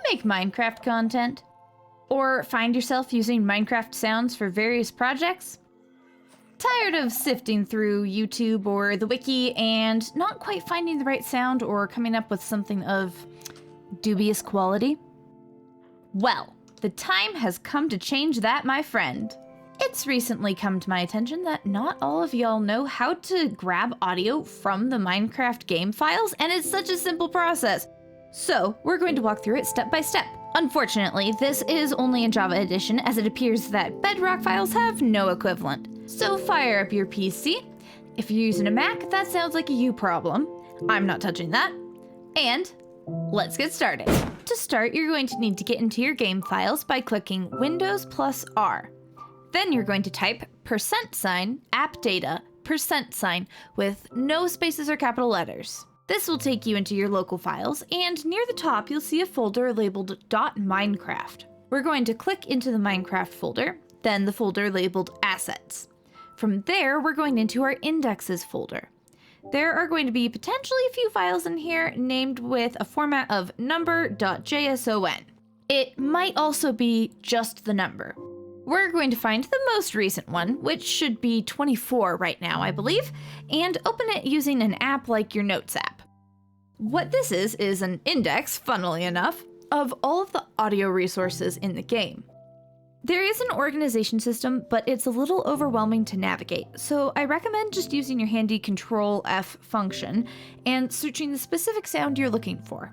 make Minecraft content? Or find yourself using Minecraft sounds for various projects? Tired of sifting through YouTube or the wiki and not quite finding the right sound or coming up with something of dubious quality? Well, the time has come to change that, my friend. It's recently come to my attention that not all of y'all know how to grab audio from the Minecraft game files, and it's such a simple process. So we're going to walk through it step by step. Unfortunately, this is only in Java Edition, as it appears that Bedrock files have no equivalent. So fire up your PC. If you're using a Mac, that sounds like a you problem. I'm not touching that. And let's get started. To start, you're going to need to get into your game files by clicking Windows plus R. Then you're going to type $appdata% with no spaces or capital letters. This will take you into your local files, and near the top you'll see a folder labeled .minecraft. We're going to click into the Minecraft folder, then the folder labeled assets. From there, we're going into our indexes folder. There are going to be potentially a few files in here named with a format of number.json. It might also be just the number. We're going to find the most recent one, which should be 24 right now, I believe, and open it using an app like your Notes app. What this is an index, funnily enough, of all of the audio resources in the game. There is an organization system, but it's a little overwhelming to navigate, so I recommend just using your handy Control-F function and searching the specific sound you're looking for.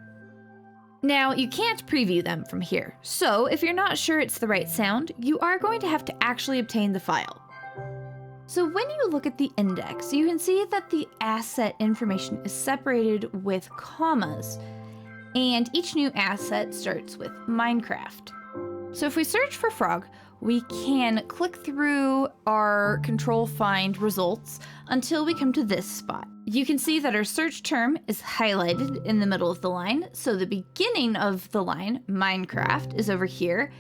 Now, you can't preview them from here, so if you're not sure it's the right sound, you are going to have to actually obtain the file. So when you look at the index, you can see that the asset information is separated with commas, and each new asset starts with Minecraft. So if we search for frog, we can click through our control find results until we come to this spot. You can see that our search term is highlighted in the middle of the line, so the beginning of the line, Minecraft, is over here,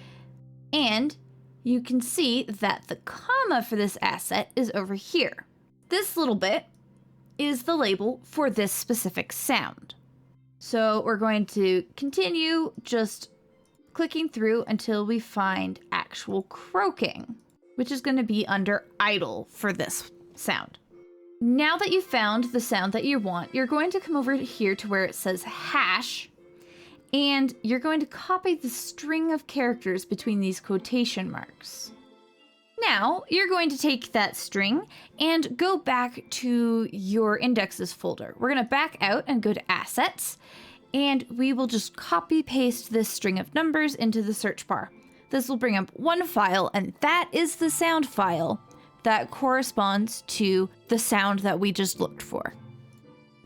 and you can see that the comma for this asset is over here. This little bit is the label for this specific sound. So we're going to continue just clicking through until we find actual croaking, which is going to be under idle for this sound. Now that you've found the sound that you want, you're going to come over here to where it says hash, and you're going to copy the string of characters between these quotation marks. Now, you're going to take that string and go back to your indexes folder. We're going to back out and go to assets, and we will just copy paste this string of numbers into the search bar. This will bring up one file, and that is the sound file that corresponds to the sound that we just looked for.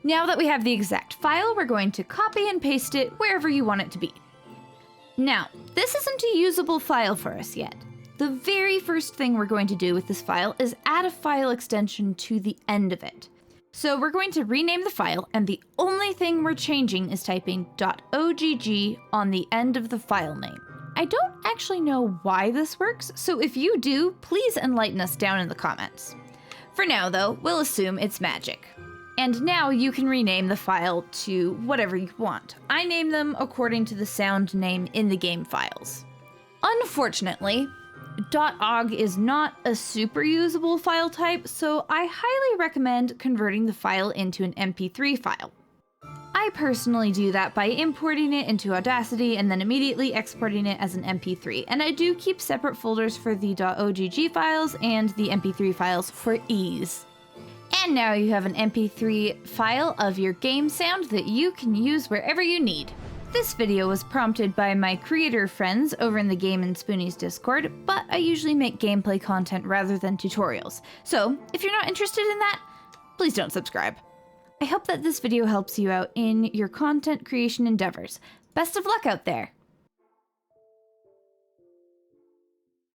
Now that we have the exact file, we're going to copy and paste it wherever you want it to be. Now, this isn't a usable file for us yet. The very first thing we're going to do with this file is add a file extension to the end of it. So we're going to rename the file, and the only thing we're changing is typing .ogg on the end of the file name. I don't actually know why this works, so if you do, please enlighten us down in the comments. For now though, we'll assume it's magic. And now you can rename the file to whatever you want. I name them according to the sound name in the game files. Unfortunately, .ogg is not a super usable file type, so I highly recommend converting the file into an MP3 file. I personally do that by importing it into Audacity and then immediately exporting it as an MP3, and I do keep separate folders for the .ogg files and the MP3 files for ease. And now you have an MP3 file of your game sound that you can use wherever you need. This video was prompted by my creator friends over in the Gamin Spoonies Discord, but I usually make gameplay content rather than tutorials. So if you're not interested in that, please don't subscribe. I hope that this video helps you out in your content creation endeavors. Best of luck out there!